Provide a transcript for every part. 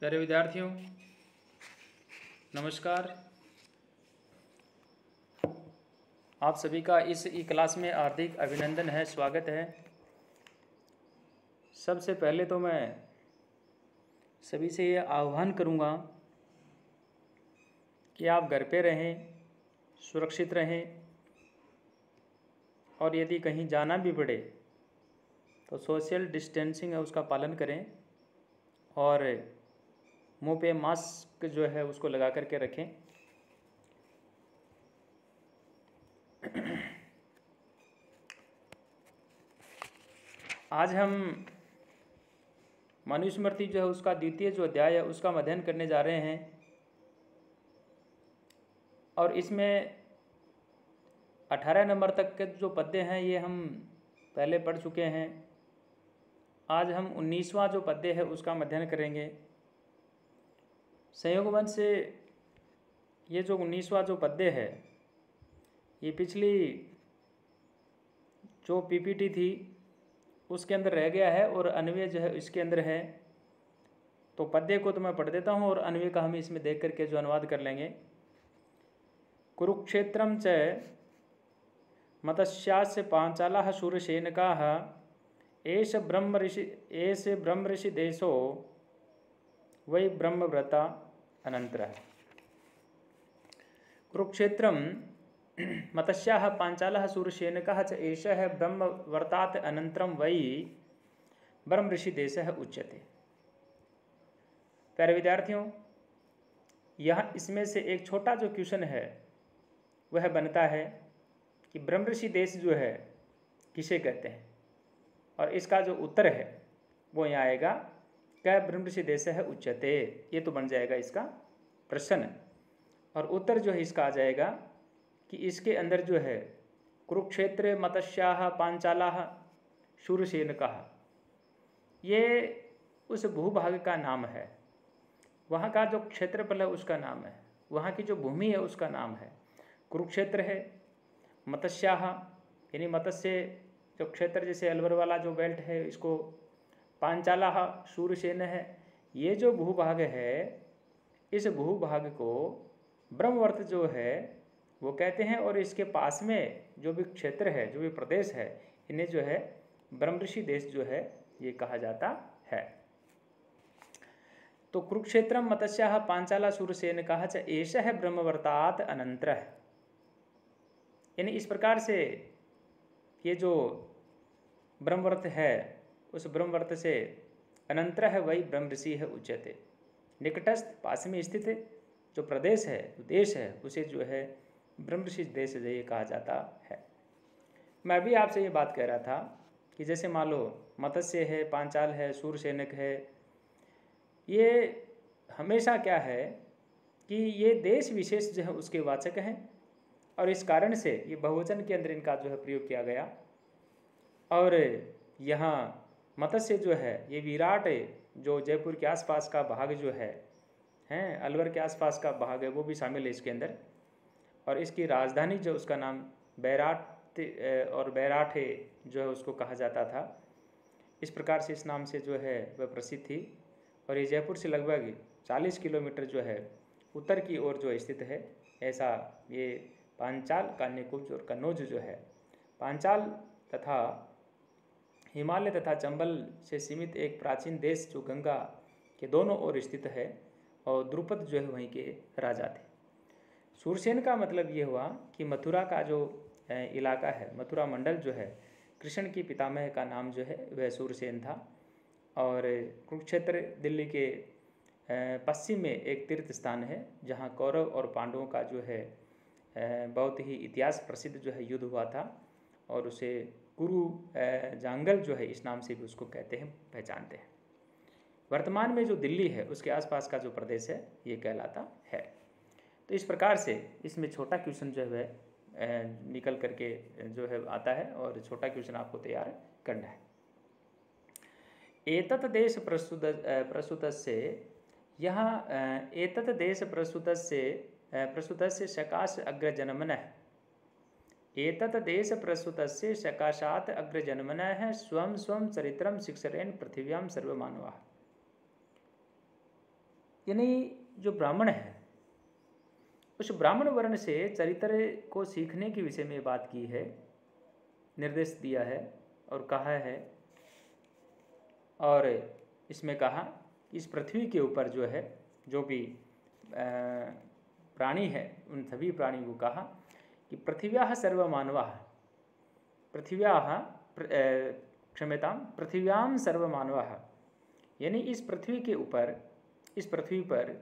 प्यारे विद्यार्थियों, नमस्कार। आप सभी का इस ई क्लास में हार्दिक अभिनंदन है, स्वागत है। सबसे पहले तो मैं सभी से ये आह्वान करूँगा कि आप घर पे रहें, सुरक्षित रहें, और यदि कहीं जाना भी पड़े तो सोशल डिस्टेंसिंग है उसका पालन करें और मुंह पे मास्क जो है उसको लगा करके रखें। आज हम मनुस्मृति जो है उसका द्वितीय जो अध्याय है उसका अध्ययन करने जा रहे हैं और इसमें 18 नंबर तक के जो पद्य हैं ये हम पहले पढ़ चुके हैं। आज हम 19वां जो पद्य है उसका अध्ययन करेंगे। संयोगवंश से ये जो 19वां जो पद्य है ये पिछली जो पीपीटी थी उसके अंदर रह गया है और अन्वय जो है इसके अंदर है। तो पद्य को तो मैं पढ़ देता हूँ और अन्वय का हम इसमें देख करके जो अनुवाद कर लेंगे। कुरुक्षेत्रम च मत्स्यास्य पांचालाः शूरसेनकाः एष ब्रह्म ऋषि देशो वै ब्रह्मव्रता अनंतरः। कुरुक्षेत्रम मत्स्याः पांचालः शूरसेनकाः च एषः ब्रह्मवर्तात् अनंतरम वै ब्रह्म ऋषि देशः उच्यते। प्यारे विद्यार्थियों, यहाँ इसमें से एक छोटा जो क्वेश्चन है वह बनता है कि ब्रह्म ऋषि देश जो है किसे कहते हैं, और इसका जो उत्तर है वो यहाँ आएगा क्या ब्रह्म ऋषि देश है उच्यते। ये तो बन जाएगा इसका प्रश्न, और उत्तर जो है इसका आ जाएगा कि इसके अंदर जो है कुरुक्षेत्र मत्स्याः पांचालाः शूरसेनकाः ये उस भूभाग का नाम है, वहाँ का जो क्षेत्रफल है उसका नाम है, वहाँ की जो भूमि है उसका नाम है कुरुक्षेत्र है। मत्स्याः यानी मत्स्य जो क्षेत्र जैसे अलवर वाला जो बेल्ट है इसको, पांचालाः शूरसेन है। ये जो भूभाग है इस भूभाग को ब्रह्मवर्त जो है वो कहते हैं, और इसके पास में जो भी क्षेत्र है जो भी प्रदेश है इन्हें जो है ब्रह्म ऋषि देश जो है ये कहा जाता है। तो कुरुक्षेत्रम मत्स्याः पांचाला शूरसेनकाः च एषः ब्रह्मवर्तात् अनंतरः, यानी इस प्रकार से ये जो ब्रह्मवर्त है उस ब्रह्मवर्त से अनंतरः वही ब्रह्म ऋषि है उच्यते। निकटस्थ पास में स्थित जो प्रदेश है देश है उसे जो है ब्रह्म ऋषि देश ये कहा जाता है। मैं भी आपसे ये बात कह रहा था कि जैसे मान लो मत्स्य है, पांचाल है, शूरसेनक है, ये हमेशा क्या है कि ये देश विशेष जो है उसके वाचक हैं, और इस कारण से ये बहुवचन के अंदर इनका जो है प्रयोग किया गया। और यहाँ मत्स्य जो है ये विराट जो जयपुर के आसपास का भाग जो है हैं, अलवर के आसपास का भाग है वो भी शामिल है इसके अंदर, और इसकी राजधानी जो उसका नाम बैराट और बैराठे जो है उसको कहा जाता था। इस प्रकार से इस नाम से जो है वह प्रसिद्ध थी, और ये जयपुर से लगभग 40 किलोमीटर जो है उत्तर की ओर जो स्थित है। ऐसा ये पांचाल, कान्यकुब्ज और कन्नौज जो है पांचाल तथा हिमालय तथा चंबल से सीमित एक प्राचीन देश जो गंगा के दोनों ओर स्थित है, और द्रुपद जो है वहीं के राजा थे। शूरसेन का मतलब ये हुआ कि मथुरा का जो इलाका है, मथुरा मंडल जो है, कृष्ण की पितामह का नाम जो है वह शूरसेन था। और कुरुक्षेत्र दिल्ली के पश्चिम में एक तीर्थ स्थान है जहाँ कौरव और पांडवों का जो है बहुत ही इतिहास प्रसिद्ध जो है युद्ध हुआ था, और उसे कुरु जांगल जो है इस नाम से भी उसको कहते हैं, पहचानते हैं। वर्तमान में जो दिल्ली है उसके आसपास का जो प्रदेश है ये कहलाता है। तो इस प्रकार से इसमें छोटा क्वेश्चन जो है निकल करके जो है आता है, और छोटा क्वेश्चन आपको तैयार करना है। एतत् देश प्रस्तुतस्य यहाँ एतत् देश प्रस्तुतस्य सकाश अग्रजन्मनः, एतत् देश प्रस्तुतस्य सकाशात् अग्रजन्मनः स्वं स्वं चरित्रं शिक्षरेण पृथिव्यां सर्वमानवाः। यानी जो ब्राह्मण है उस ब्राह्मण वर्ण से चरित्र को सीखने के विषय में बात की है, निर्देश दिया है और कहा है। और इसमें कहा इस पृथ्वी के ऊपर जो है जो भी प्राणी है उन सभी प्राणी को कहा कि पृथिव्याः सर्वमानवाः, पृथिव्यां सर्वमानवाः, यानी इस पृथ्वी के ऊपर, इस पृथ्वी पर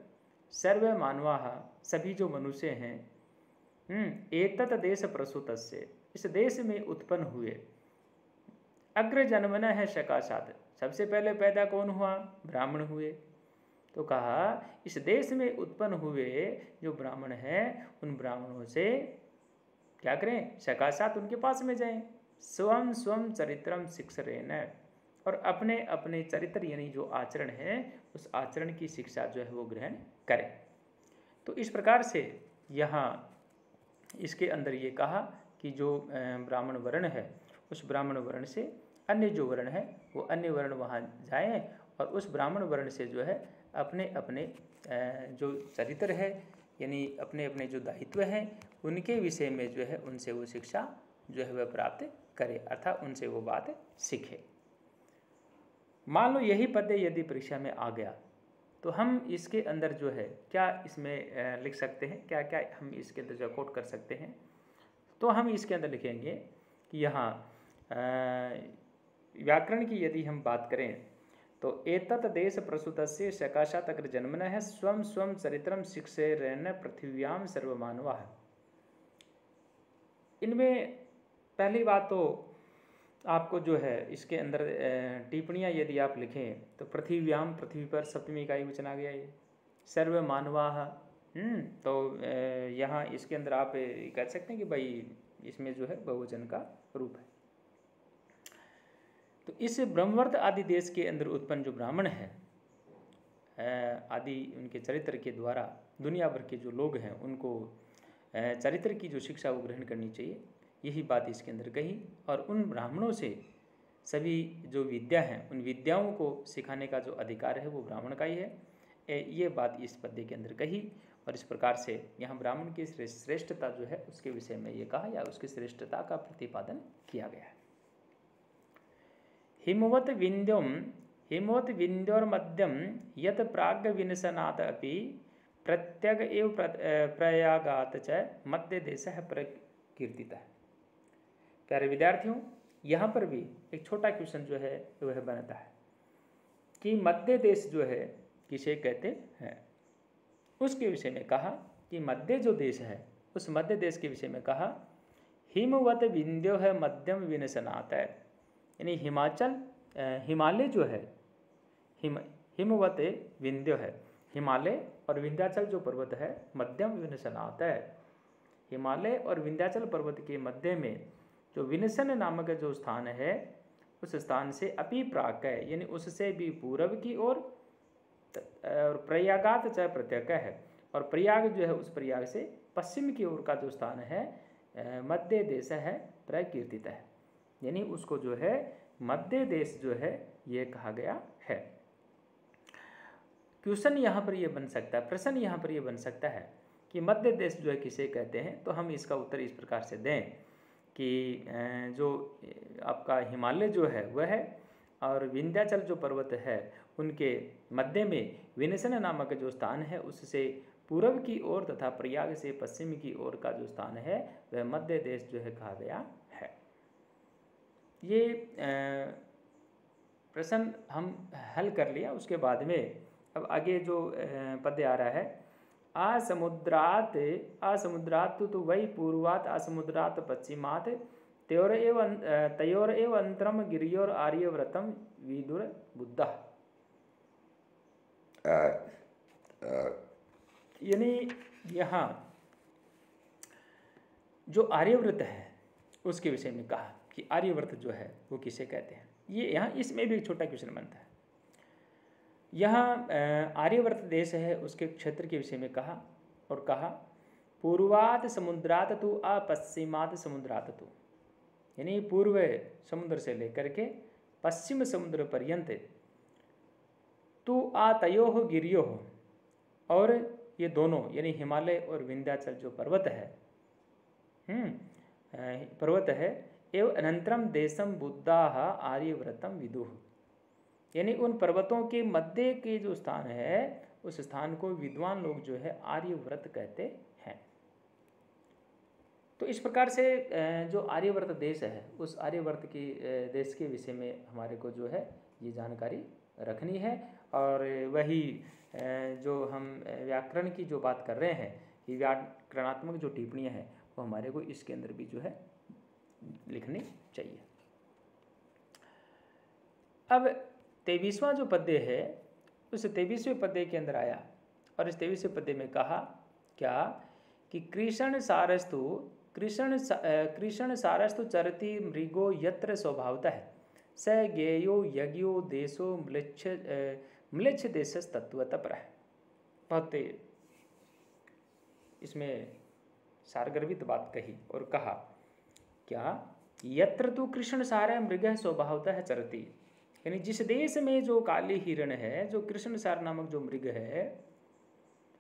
सर्वमानवाः, सभी जो मनुष्य हैं, एतत् देश प्रसूतस्य, इस देश में उत्पन्न हुए, अग्रजन्मनः सकाशात्, सबसे पहले पैदा कौन हुआ? ब्राह्मण हुए। तो कहा इस देश में उत्पन्न हुए जो ब्राह्मण हैं उन ब्राह्मणों से क्या करें? सकाशात, उनके पास में जाएं। स्वम स्वम चरित्रम शिक्षरेण, और अपने अपने चरित्र यानी जो आचरण है उस आचरण की शिक्षा जो है वो ग्रहण करें। तो इस प्रकार से यहाँ इसके अंदर ये कहा कि जो ब्राह्मण वर्ण है उस ब्राह्मण वर्ण से अन्य जो वर्ण है वो अन्य वर्ण वहाँ जाएं और उस ब्राह्मण वर्ण से जो है अपने अपने जो चरित्र है यानी अपने अपने जो दायित्व हैं उनके विषय में जो है उनसे वो शिक्षा जो है वह प्राप्त करे, अर्थात उनसे वो बात सीखे। मान लो यही पद्य यदि परीक्षा में आ गया तो हम इसके अंदर जो है क्या इसमें लिख सकते हैं, क्या क्या हम इसके अंदर जो कोट कर सकते हैं? तो हम इसके अंदर लिखेंगे कि यहाँ व्याकरण की यदि हम बात करें तो एतत् देश प्रसूतस्य सकाशात् अग्रजन्मनः स्वं स्वं चरित्रम शिक्षेरन् पृथिव्यां सर्वमानवाः। इनमें पहली बात तो आपको जो है इसके अंदर टिप्पणियाँ यदि आप लिखें तो पृथिव्याम, पृथ्वी पर सप्तमी इकाई वचन आ गया ये, सर्वमानवाः। तो यहाँ इसके अंदर आप कह सकते हैं कि भाई इसमें जो है बहुवचन का रूप है। तो इस ब्रह्मवर्त आदि देश के अंदर उत्पन्न जो ब्राह्मण है आदि उनके चरित्र के द्वारा दुनिया भर के जो लोग हैं उनको चरित्र की जो शिक्षा वो ग्रहण करनी चाहिए, यही बात इसके अंदर कही। और उन ब्राह्मणों से सभी जो विद्या हैं उन विद्याओं को सिखाने का जो अधिकार है वो ब्राह्मण का ही है, ये बात इस पद्य के अंदर कही। और इस प्रकार से यहाँ ब्राह्मण की श्रेष्ठता जो है उसके विषय में ये कहा या उसकी श्रेष्ठता का प्रतिपादन किया गया है। हिमवत विंध्योर्मध्यम यत प्राग विनशनात् अपि प्रत्यग एव प्रयागात् च मध्य देशः प्रकीर्तितः। प्यारे विद्यार्थियों, यहाँ पर भी एक छोटा क्वेश्चन जो है वह बनता है कि मध्य देश जो है किसे कहते हैं। उसके विषय में कहा कि मध्य जो देश है उस मध्य देश के विषय में कहा हिमवत विंध्यो है मध्यम विनशनात्, यानी हिमालय जो है हिमवत विंध्यो है, हिमालय और विंध्याचल जो पर्वत है मध्यम विनशनात् है। हिमालय और विंध्याचल पर्वत के मध्य में जो विनशन नामक जो स्थान है उस स्थान से अपि प्राक है, यानी उससे भी पूर्व की ओर, और प्रयागात च प्रत्यक है, और प्रयाग जो है उस प्रयाग से पश्चिम की ओर का जो स्थान है मध्य देश है प्रकीर्तित है, यानी उसको जो है मध्य देश जो है ये कहा गया है। क्वेश्चन यहाँ पर ये बन सकता है, प्रश्न यहाँ पर ये बन सकता है कि मध्य देश जो है किसे कहते हैं। तो हम इसका उत्तर इस प्रकार से दें कि जो आपका हिमालय जो है वह है और विंध्याचल जो पर्वत है उनके मध्य में विनशन नामक जो स्थान है उससे पूर्व की ओर तथा प्रयाग से पश्चिम की ओर का जो स्थान है वह मध्य देश जो है कहा गया है। ये प्रश्न हम हल कर लिया। उसके बाद में अब आगे जो पद्य आ रहा है आसमुद्रात तो वही पूर्वात आसमुद्रात पश्चिमात तयोर एव अंतरम गिरियोर आर्यव्रतम विदुर बुद्धा। यानी यहाँ जो आर्यव्रत है उसके विषय में कहा कि आर्यव्रत जो है वो किसे कहते हैं। ये यहाँ इसमें भी एक छोटा क्वेश्चन बनता है। यहाँ आर्यवर्त देश है उसके क्षेत्र के विषय में कहा और कहा पूर्वात समुद्रात तु पश्चिमात समुद्रात तु, यानी पूर्व समुद्र से लेकर के पश्चिम समुद्र पर्यंत तु तयोः गिरियोः, और ये दोनों यानी हिमालय और विंध्याचल जो पर्वत है, पर्वत है, एवं अनंतरम देशम बुद्धा आर्यव्रतम विदुः, यानी उन पर्वतों के मध्य के जो स्थान है उस स्थान को विद्वान लोग जो है आर्यव्रत कहते हैं। तो इस प्रकार से जो आर्यवर्त देश है उस आर्यवर्त के देश के विषय में हमारे को जो है ये जानकारी रखनी है। और वही जो हम व्याकरण की जो बात कर रहे हैं कि व्याकरणात्मक जो टिप्पणियाँ हैं वो हमारे को इसके अंदर भी जो है लिखनी चाहिए। अब 23वां जो पद्य है उस 23वें पद्य के अंदर आया और इस 23वें पद्य में कहा क्या कि कृष्ण सारस्तु चरति मृगो यत्र स्वभावतः स ज्ञेयो यज्ञो देशो म्लेच्छ देशस तत्वतः। बहुत इसमें सारगर्भित बात कही और कहा क्या यत्र तो कृष्ण सार मृग स्वभावतः चरति, यानी जिस देश में जो काली हिरण है, जो कृष्ण सार नामक जो मृग है,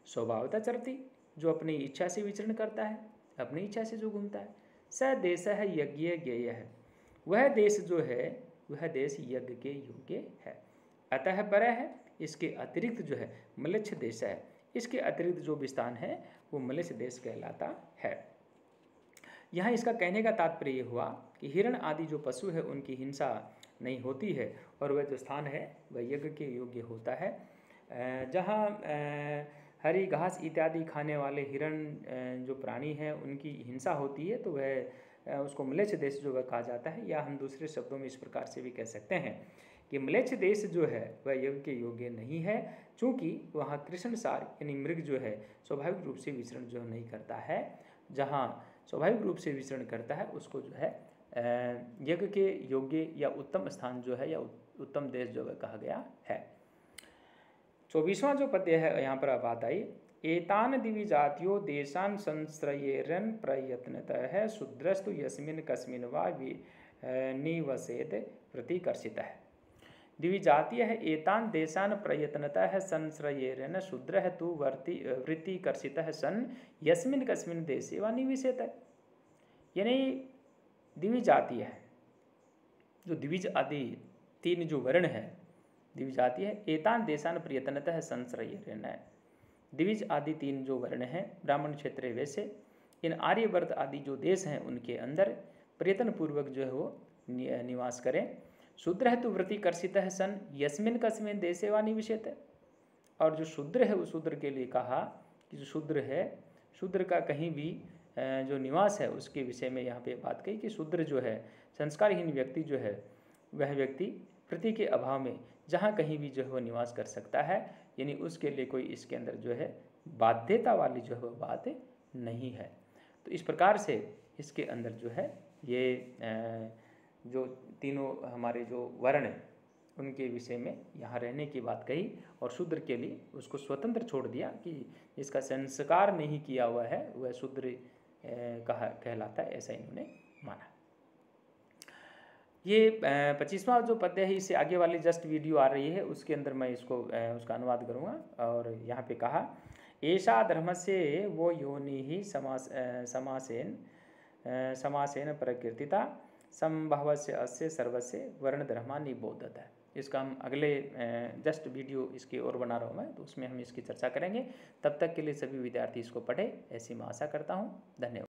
स्वभावतः चरति, जो अपनी इच्छा से विचरण करता है, अपनी इच्छा से जो घूमता है, स देश है यज्ञ ज्ञेय है, वह देश जो है वह देश यज्ञ के योग्य है। अतः पर है, इसके अतिरिक्त जो है म्लेच्छ देश है, इसके अतिरिक्त जो विस्थान है वो म्लेच्छ देश कहलाता है। यहाँ इसका कहने का तात्पर्य हुआ कि हिरण आदि जो पशु है उनकी हिंसा नहीं होती है और वह जो स्थान है वह यज्ञ के योग्य होता है। जहाँ हरी घास इत्यादि खाने वाले हिरण जो प्राणी हैं उनकी हिंसा होती है तो वह उसको म्लेच्छ देश जो वह कहा जाता है, या हम दूसरे शब्दों में इस प्रकार से भी कह सकते हैं कि म्लेच्छ देश जो है वह यज्ञ के योग्य नहीं है, चूँकि वहाँ कृष्ण सार यानी मृग जो है स्वाभाविक रूप से विचरण जो नहीं करता है। जहाँ स्वाभाविक रूप से विचरण करता है उसको जो है यज्ञ के योग्य या उत्तम स्थान जो है या उत्तम देश जो है कहा गया है। 24वां जो पद्य है यहाँ पर बात आई, एतान दिवि जातियो देशान संश्रयेरन प्रयत्नतः शूद्रस्तु यस्मिन् कस्मिन् वा निवसेत प्रतिकर्षितः। दिवि जातीय है एतान देशान प्रयत्नतः संश्रयेरन शूद्रः तु वृत्तिकर्षितः सन यस्मिन् कस्मिन् देशे वा निवसेत। यानी दिवि जातीय है, जो द्विज आदि तीन जो वर्ण है द्विज जाति है, एतान देशान प्रयत्नतः संश्रयेरन, द्विज आदि तीन जो वर्ण हैं ब्राह्मण क्षेत्रीय वैसे इन आर्यवर्त आदि जो देश हैं उनके अंदर प्रयत्न पूर्वक जो है वो निवास करें। शूद्र है तो वृत्तिकर्षित है सन यस्मिन् कस्मिन् देशे वा निविशेत, और जो शूद्र है उस शूद्र के लिए कहा कि जो शूद्र है शूद्र का कहीं भी जो निवास है उसके विषय में यहाँ पे बात कही कि शूद्र जो है संस्कारहीन व्यक्ति जो है वह व्यक्ति प्रति के अभाव में जहाँ कहीं भी जो है वो निवास कर सकता है, यानी उसके लिए कोई इसके अंदर जो है बाध्यता वाली जो है वो बात नहीं है। तो इस प्रकार से इसके अंदर जो है ये जो तीनों हमारे जो वर्ण उनके विषय में यहाँ रहने की बात कही और शूद्र के लिए उसको स्वतंत्र छोड़ दिया कि इसका संस्कार नहीं किया हुआ है वह शूद्र कहलाता है, ऐसा इन्होंने माना। ये 25वां जो पद्य है इससे आगे वाली जस्ट वीडियो आ रही है उसके अंदर मैं इसको उसका अनुवाद करूँगा। और यहाँ पे कहा ऐसा धर्म से वो योनि ही समासेन प्रकृतिता संभव से अस्य सर्वस्य वर्ण धर्मा निबोधत है। इसका हम अगले जस्ट वीडियो इसकी और बना रहा हूँ मैं, तो उसमें हम इसकी चर्चा करेंगे। तब तक के लिए सभी विद्यार्थी इसको पढ़े ऐसी मैं आशा करता हूँ। धन्यवाद।